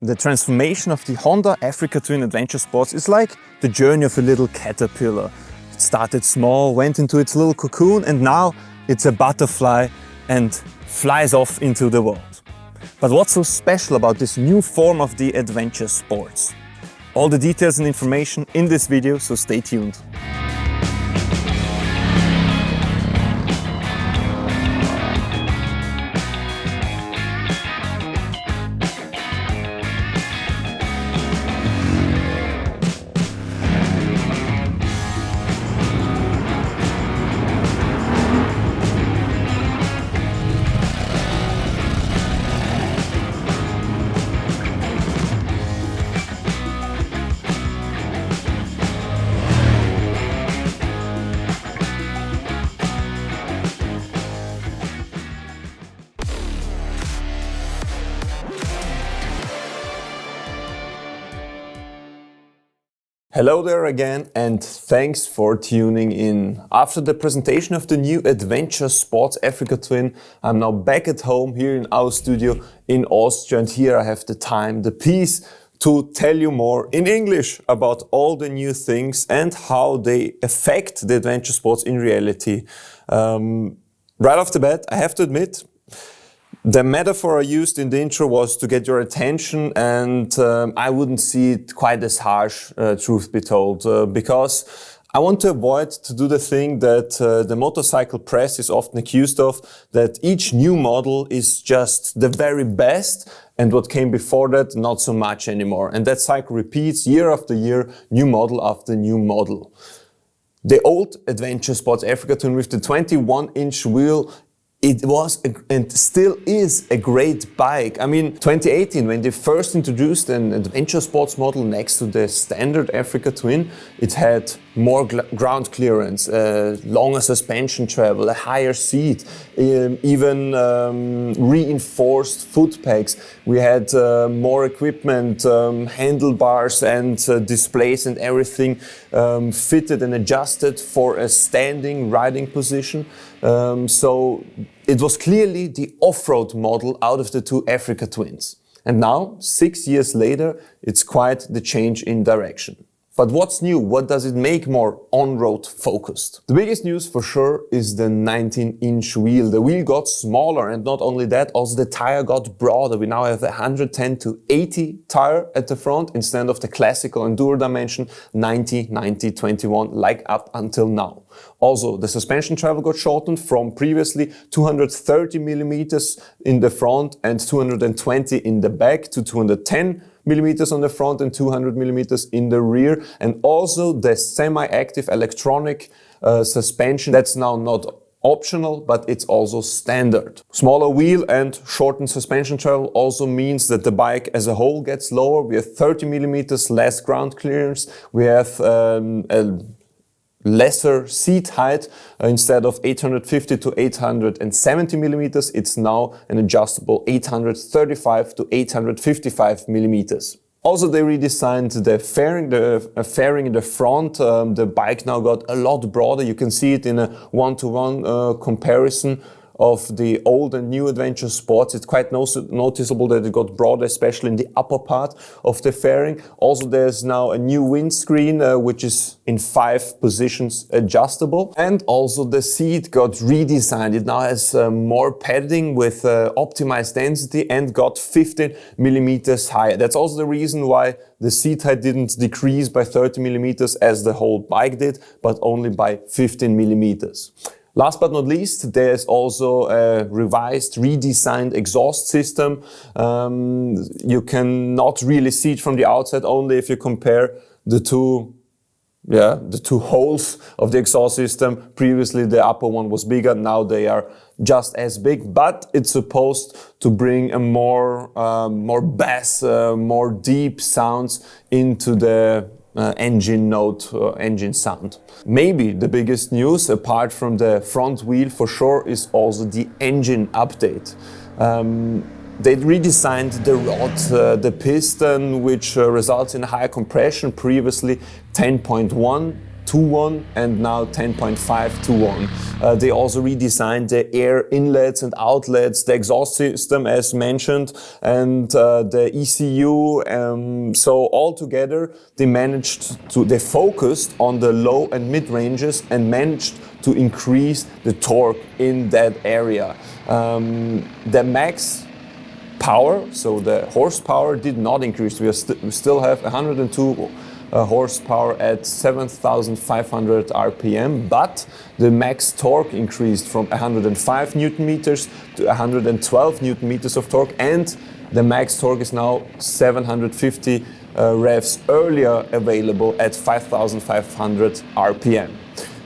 The transformation of the Honda Africa Twin Adventure Sports is like the journey of a little caterpillar. It started small, went into its little cocoon, and now it's a butterfly and flies off into the world. But what's so special about this new form of the adventure sports? All the details and information in this video, so stay tuned. Hello there again, and thanks for tuning in. After the presentation of the new Adventure Sports Africa Twin, I'm now back at home here in our studio in Austria, and here I have the time, the peace to tell you more in English about all the new things and how they affect the adventure sports in reality. Right off the bat, I have to admit, the metaphor I used in the intro was to get your attention, and I wouldn't see it quite as harsh, truth be told, because I want to avoid to do the thing that the motorcycle press is often accused of, that each new model is just the very best and what came before that not so much anymore. And that cycle repeats year after year, new model after new model. The old Adventure Sports Africa Twin with the 21-inch wheel, it was and still is a great bike. I mean, 2018, when they first introduced an adventure sports model next to the standard Africa Twin, it had more ground clearance, longer suspension travel, a higher seat, even reinforced foot pegs. We had more equipment, handlebars and displays and everything fitted and adjusted for a standing riding position. So it was clearly the off-road model out of the two Africa Twins. And now, 6 years later, it's quite the change in direction. But what's new? What does it make more on-road focused? The biggest news for sure is the 19-inch wheel. The wheel got smaller, and not only that, also the tire got broader. We now have a 110/80 tire at the front instead of the classical enduro dimension 90/90/21 like up until now. Also, the suspension travel got shortened from previously 230 millimeters in the front and 220 in the back to 210 millimeters on the front and 200 millimeters in the rear. And also the semi-active electronic suspension, that's now not optional, but it's also standard. Smaller wheel and shortened suspension travel also means that the bike as a whole gets lower. We have 30 millimeters less ground clearance. We have a lesser seat height. Instead of 850 to 870 millimeters, it's now an adjustable 835 to 855 millimeters. Also, they redesigned the fairing in the front. The bike now got a lot broader. You can see it in a one-to-one comparison of the old and new Adventure Sports. It's quite noticeable that it got broader, especially in the upper part of the fairing. Also, there's now a new windscreen, which is in 5 positions adjustable. And also the seat got redesigned. It now has more padding with optimized density and got 15 millimeters higher. That's also the reason why the seat height didn't decrease by 30 millimeters as the whole bike did, but only by 15 millimeters. Last but not least, there's also a revised, redesigned exhaust system. You cannot really see it from the outside, only if you compare the two holes of the exhaust system. Previously, the upper one was bigger. Now they are just as big, but it's supposed to bring a more bass, more deep sounds into the engine note, engine sound. Maybe the biggest news, apart from the front wheel for sure, is also the engine update. They redesigned the rod, the piston, which results in higher compression, previously 10.1 2-1 and now 10.5-1. They also redesigned the air inlets and outlets, the exhaust system as mentioned, and the ECU. So altogether they focused on the low and mid ranges and managed to increase the torque in that area. The max power, so the horsepower, did not increase. We still have 102 horsepower at 7,500 RPM, but the max torque increased from 105 Newton meters to 112 Newton meters of torque, and the max torque is now 750 revs earlier available at 5,500 RPM.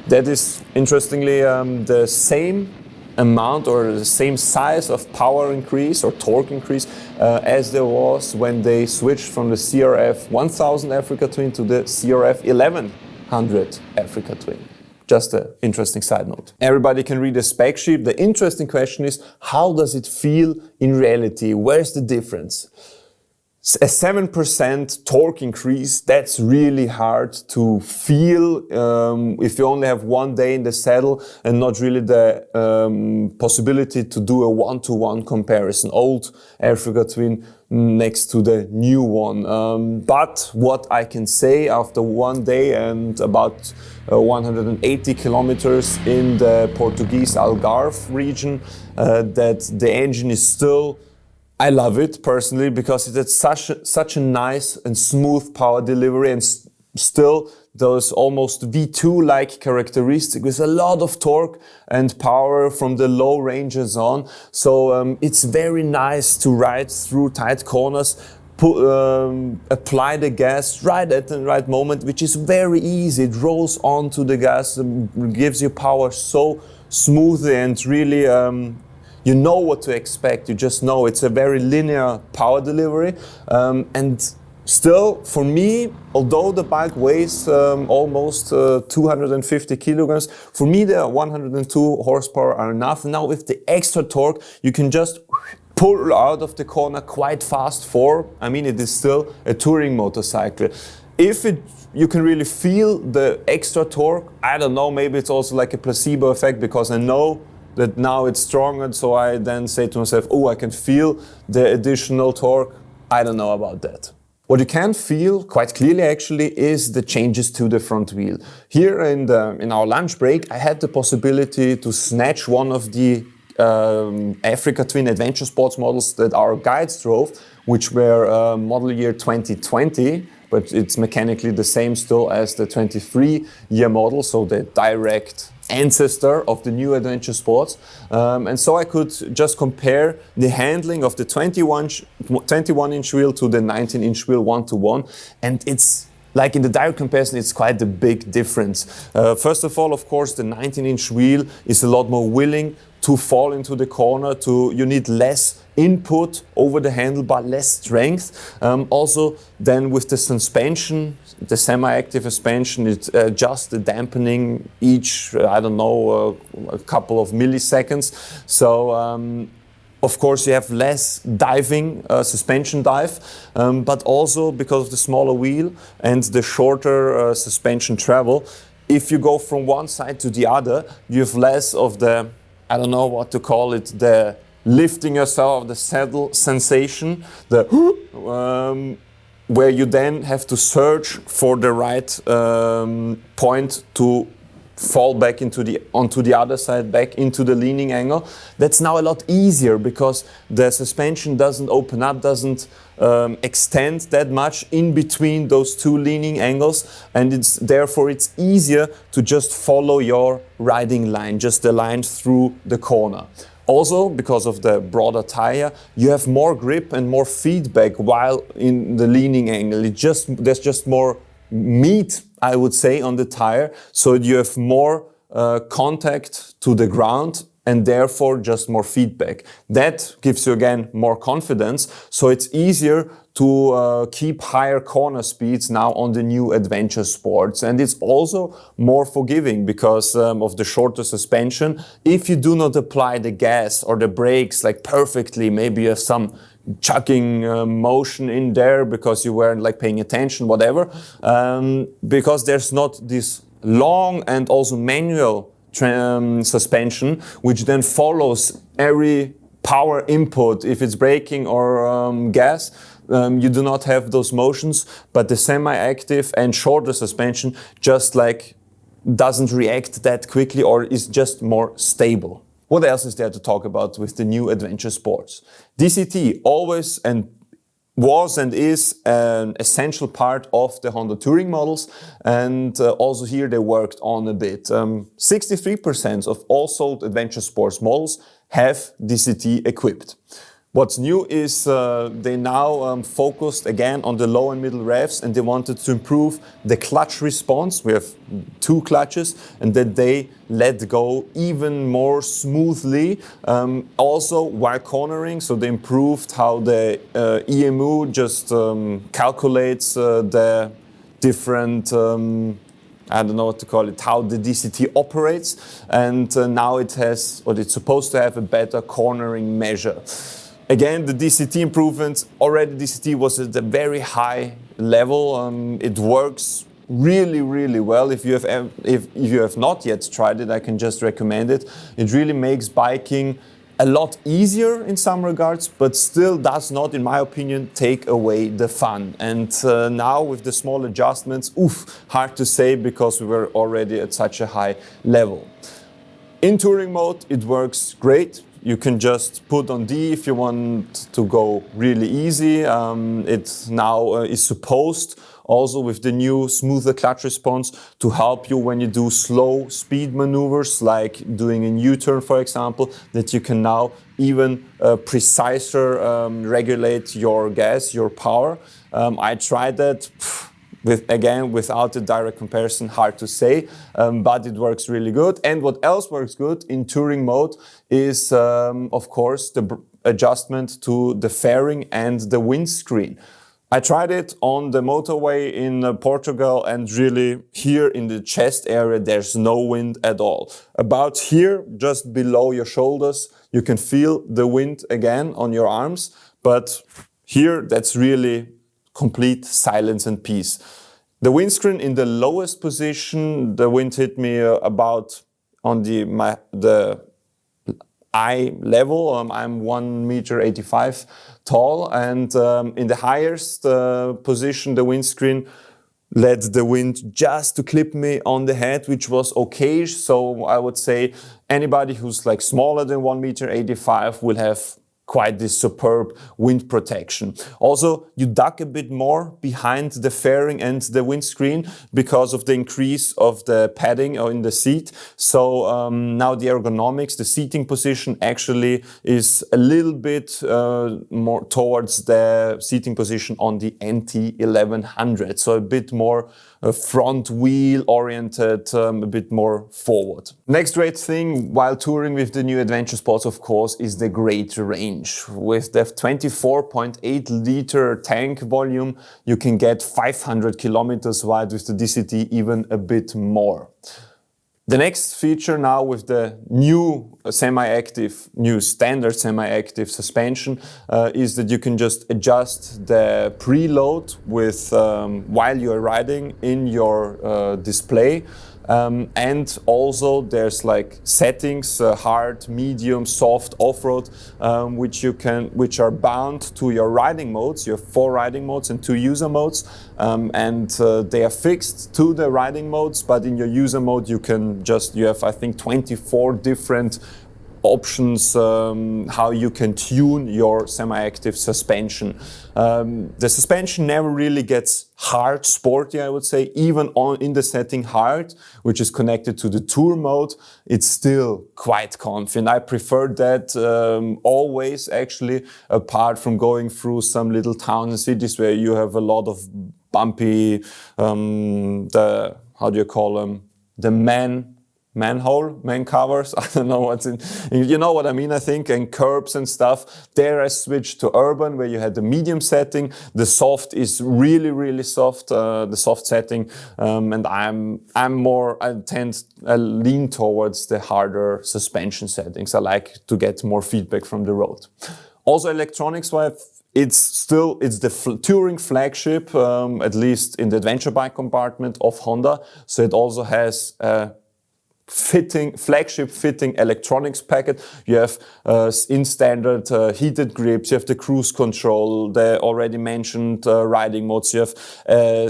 That is, interestingly, the same amount or the same size of power increase or torque increase as there was when they switched from the CRF 1000 Africa Twin to the CRF 1100 Africa Twin. Just an interesting side note. Everybody can read the spec sheet. The interesting question is, how does it feel in reality? Where's the difference? A 7% torque increase, that's really hard to feel if you only have one day in the saddle and not really the possibility to do a one-to-one comparison. Old Africa Twin next to the new one. But what I can say after one day and about 180 kilometers in the Portuguese Algarve region, that the engine is still, I love it personally because it has such a nice and smooth power delivery and still those almost V2-like characteristics with a lot of torque and power from the low ranges on. So it's very nice to ride through tight corners, apply the gas right at the right moment, which is very easy. It rolls onto the gas, gives you power so smoothly and really you know what to expect. You just know it's a very linear power delivery. And still, for me, although the bike weighs almost 250 kilograms, for me the 102 horsepower are enough. Now with the extra torque, you can just pull out of the corner quite fast it is still a touring motorcycle. You can really feel the extra torque. I don't know, maybe it's also like a placebo effect because I know that now it's stronger, so I then say to myself, oh, I can feel the additional torque. I don't know about that. What you can feel quite clearly actually is the changes to the front wheel. Here in our lunch break, I had the possibility to snatch one of the Africa Twin Adventure Sports models that our guides drove, which were model year 2020, but it's mechanically the same still as the 23-year model, so the direct ancestor of the new Adventure Sports. And so I could just compare the handling of the 21-inch wheel to the 19-inch wheel 1-to-1, and it's like in the direct comparison, it's quite a big difference. First of all, of course, the 19-inch wheel is a lot more willing to fall into the corner. You need less input over the handlebar, less strength. Also, then with the suspension, the semi-active suspension, it adjusts the dampening each, a couple of milliseconds. So, of course, you have less diving, suspension dive, but also because of the smaller wheel and the shorter suspension travel, if you go from one side to the other, you have less of the, I don't know what to call it, the lifting yourself, the saddle sensation, where you then have to search for the right point to fall back onto the other side, back into the leaning angle. That's now a lot easier because the suspension doesn't open up, doesn't extend that much in between those two leaning angles, and therefore it's easier to just follow your riding line, just the line through the corner. Also, because of the broader tire, you have more grip and more feedback while in the leaning angle. There's just more meat, I would say, on the tire, so you have more contact to the ground and therefore just more feedback. That gives you again more confidence, so it's easier to keep higher corner speeds now on the new Adventure Sports. And it's also more forgiving because of the shorter suspension. If you do not apply the gas or the brakes like perfectly, maybe you have some chucking motion in there because you weren't like paying attention, whatever, because there's not this long and also manual suspension, which then follows every power input. If it's braking or gas, you do not have those motions, but the semi-active and shorter suspension just like doesn't react that quickly or is just more stable. What else is there to talk about with the new adventure sports? DCT always and was and is an essential part of the Honda Touring models, and also here they worked on a bit. 63% of all sold adventure sports models have DCT equipped. What's new is they now focused again on the low and middle revs, and they wanted to improve the clutch response. We have 2 clutches, and that they let go even more smoothly. Also while cornering, so they improved how the EMU just calculates the different I don't know what to call it, how the DCT operates, and now it has, or it's supposed to have a better cornering measure. Again, the DCT improvements, already DCT was at a very high level. It works really, really well. If you have not yet tried it, I can just recommend it. It really makes biking a lot easier in some regards, but still does not, in my opinion, take away the fun. And now with the small adjustments, hard to say because we were already at such a high level. In touring mode, it works great. You can just put on D if you want to go really easy. It now is supposed, also with the new smoother clutch response, to help you when you do slow speed maneuvers, like doing a U-turn, for example, that you can now even preciser regulate your gas, your power. I tried that. Without a direct comparison, hard to say, but it works really good. And what else works good in touring mode is, of course, the adjustment to the fairing and the windscreen. I tried it on the motorway in Portugal, and really here in the chest area, there's no wind at all. About here, just below your shoulders, you can feel the wind again on your arms, but here, that's really complete silence and peace. The windscreen in the lowest position, the wind hit me about on the eye level. I'm 1.85 meters tall, and in the highest position, the windscreen led the wind just to clip me on the head, which was okay. So I would say anybody who's like smaller than 1.85 meters will have quite this superb wind protection. Also, you duck a bit more behind the fairing and the windscreen because of the increase of the padding in the seat. So now the ergonomics, the seating position actually is a little bit more towards the seating position on the NT 1100. So a bit more front wheel oriented, a bit more forward. Next great thing while touring with the new adventure sports, of course, is the great range. With the 24.8 liter tank volume, you can get 500 kilometers wide, with the DCT even a bit more. The next feature now with the new standard semi-active suspension is that you can just adjust the preload with while you are riding in your display. And also there's like settings, hard, medium, soft, off-road, which are bound to your riding modes. You have 4 riding modes and 2 user modes, and they are fixed to the riding modes. But in your user mode, you have I think 24 different options how you can tune your semi-active suspension. The suspension never really gets hard sporty, I would say. Even in the setting hard, which is connected to the tour mode, it's still quite comfy. And I prefer that always, actually, apart from going through some little towns and cities where you have a lot of bumpy, how do you call them? The man covers, I don't know what's in, you know what I mean, I think, and curbs and stuff. There I switched to urban, where you had the medium setting. The soft is really, really soft, the soft setting, and I lean towards the harder suspension settings. I like to get more feedback from the road. Also electronics-wise, it's the touring flagship, at least in the adventure bike compartment of Honda. So it also has flagship fitting electronics packet. You have in standard heated grips, you have the cruise control, the already mentioned riding modes, you have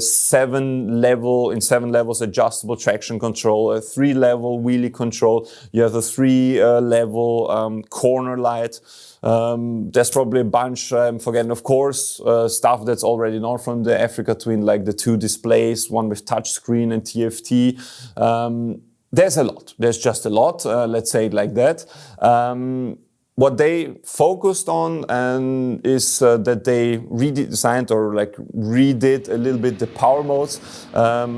7 levels adjustable traction control, a 3-level wheelie control, you have a 3-level corner light. There's probably a bunch I'm forgetting, of course, stuff that's already known from the Africa Twin, like the 2 displays, one with touchscreen and TFT. There's a lot. There's just a lot. Let's say it like that. What they focused on is that they redesigned or like redid a little bit the power modes.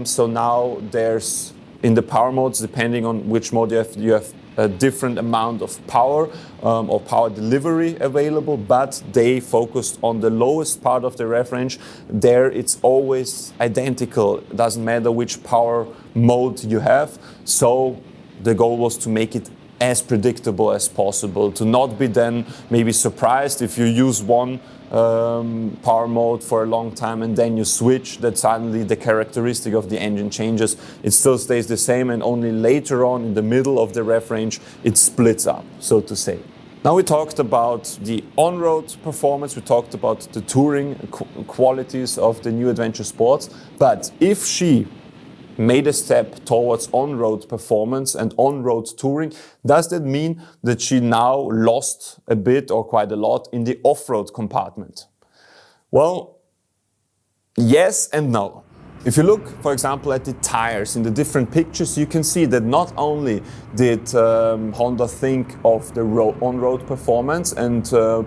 So now there's in the power modes, depending on which mode you have a different amount of power or power delivery available, but they focused on the lowest part of the rev range. There it's always identical. It doesn't matter which power mode you have. So the goal was to make it as predictable as possible, to not be then maybe surprised if you use one power mode for a long time and then you switch, that suddenly the characteristic of the engine changes. It still stays the same, and only later on in the middle of the rev range it splits up, so to say. Now we talked about the on-road performance, we talked about the touring qualities of the new Adventure Sports, but if she made a step towards on-road performance and on-road touring, does that mean that she now lost a bit or quite a lot in the off-road compartment? Well, yes and no. If you look, for example, at the tires in the different pictures, you can see that not only did Honda think of the on-road performance and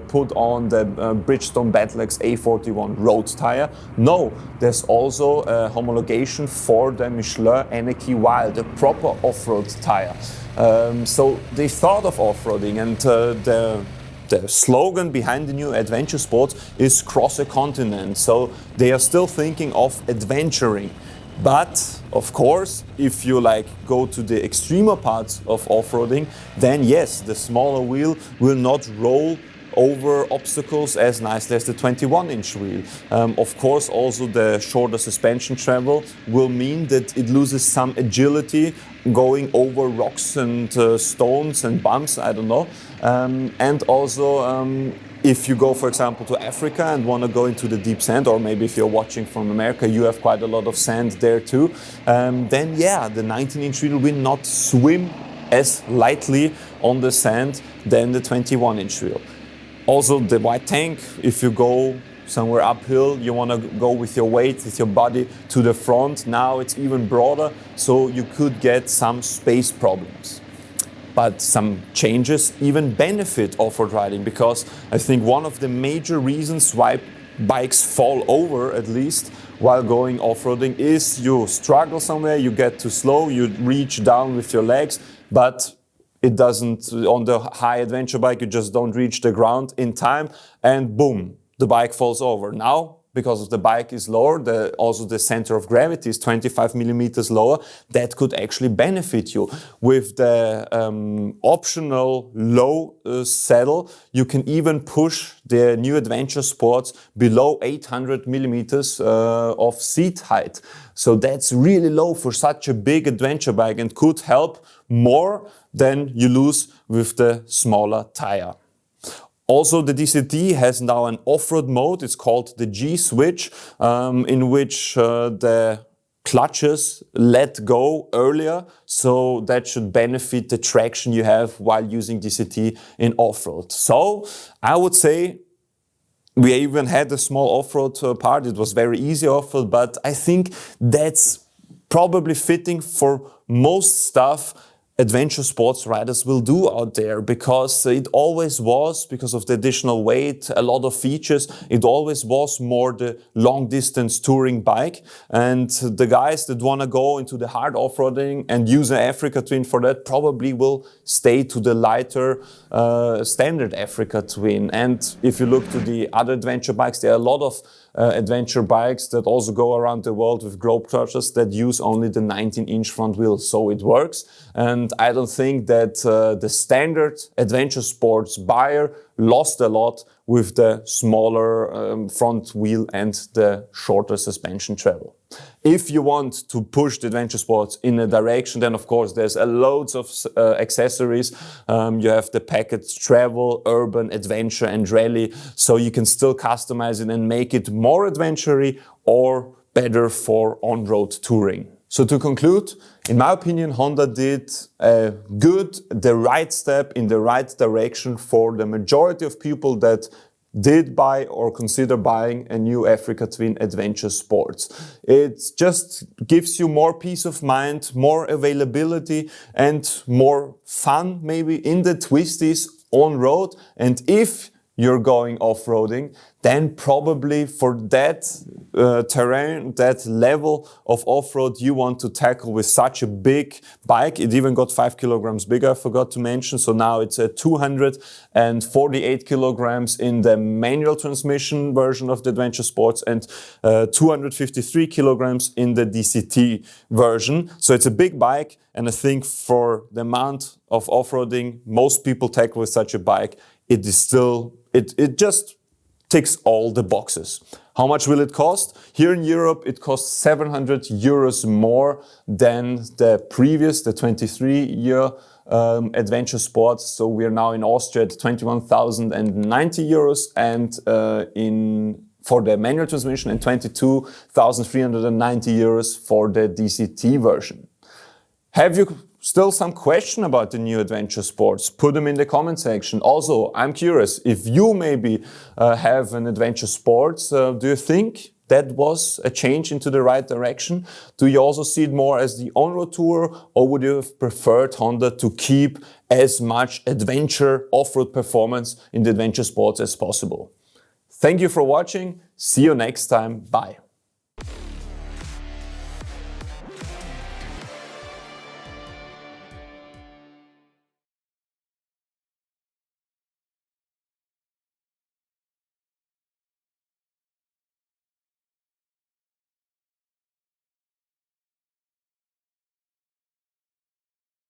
put on the Bridgestone Battlex A41 road tire. No, there's also a homologation for the Michelin Anarchy Wild, the proper off-road tire. So they thought of off-roading, and the slogan behind the new Adventure Sports is cross a continent. So they are still thinking of adventuring. But of course, if you go to the extremer parts of off-roading, then yes, the smaller wheel will not roll over obstacles as nicely as the 21-inch wheel. Of course, also the shorter suspension travel will mean that it loses some agility going over rocks and stones and bumps, I don't know. And also, if you go, for example, to Africa and want to go into the deep sand, or maybe if you're watching from America, you have quite a lot of sand there too, then yeah, the 19-inch wheel will not swim as lightly on the sand than the 21-inch wheel. Also the white tank, if you go somewhere uphill, you want to go with your weight, with your body to the front. Now it's even broader, so you could get some space problems. But some changes even benefit off-road riding, because I think one of the major reasons why bikes fall over, at least while going off-roading, is you struggle somewhere, you get too slow, you reach down with your legs, but it doesn't, on the high adventure bike, you just don't reach the ground in time, and boom, the bike falls over. Now, because of the bike is lower, also the center of gravity is 25 millimeters lower, that could actually benefit you. With the optional low saddle, you can even push the new Adventure Sports below 800 millimeters of seat height. So that's really low for such a big adventure bike, and could help more than you lose with the smaller tire. Also, the DCT has now an off-road mode. It's called the G-Switch, in which the clutches let go earlier. So that should benefit the traction you have while using DCT in off-road. So I would say we even had a small off-road part. It was very easy off-road, but I think that's probably fitting for most stuff adventure sports riders will do out there, because it always was, because of the additional weight, a lot of features, it always was more the long distance touring bike. And the guys that want to go into the hard off-roading and use an Africa Twin for that probably will stay to the lighter standard Africa Twin. And if you look to the other adventure bikes, there are a lot of adventure bikes that also go around the world with globetrotters that use only the 19-inch front wheel. So it works. And and I don't think that the standard adventure sports buyer lost a lot with the smaller front wheel and the shorter suspension travel. If you want to push the adventure sports in a direction, then of course there's loads of accessories. You have the package travel, urban, adventure and rally, so you can still customize it and make it more adventure-y or better for on-road touring. So to conclude, in my opinion, Honda did the right step in the right direction for the majority of people that did buy or consider buying a new Africa Twin Adventure Sports. It just gives you more peace of mind, more availability and more fun maybe in the twisties on road. And if you're going off-roading, then probably for that terrain, that level of off-road you want to tackle with such a big bike. It even got 5 kilograms bigger, I forgot to mention. So now it's at 248 kilograms in the manual transmission version of the Adventure Sports and 253 kilograms in the DCT version. So it's a big bike, and I think for the amount of off-roading most people tackle with such a bike, it is still, it just ticks all the boxes. How much will it cost? Here in Europe, it costs 700 euros more than the previous, the 23-year Adventure Sports. So we are now in Austria at 21,090 euros and for the manual transmission and 22,390 euros for the DCT version. Have you still some question about the new Adventure Sports? Put them in the comment section. Also, I'm curious if you maybe have an Adventure Sports. Do you think that was a change into the right direction? Do you also see it more as the on-road tour, or would you have preferred Honda to keep as much adventure off-road performance in the Adventure Sports as possible? Thank you for watching. See you next time. Bye.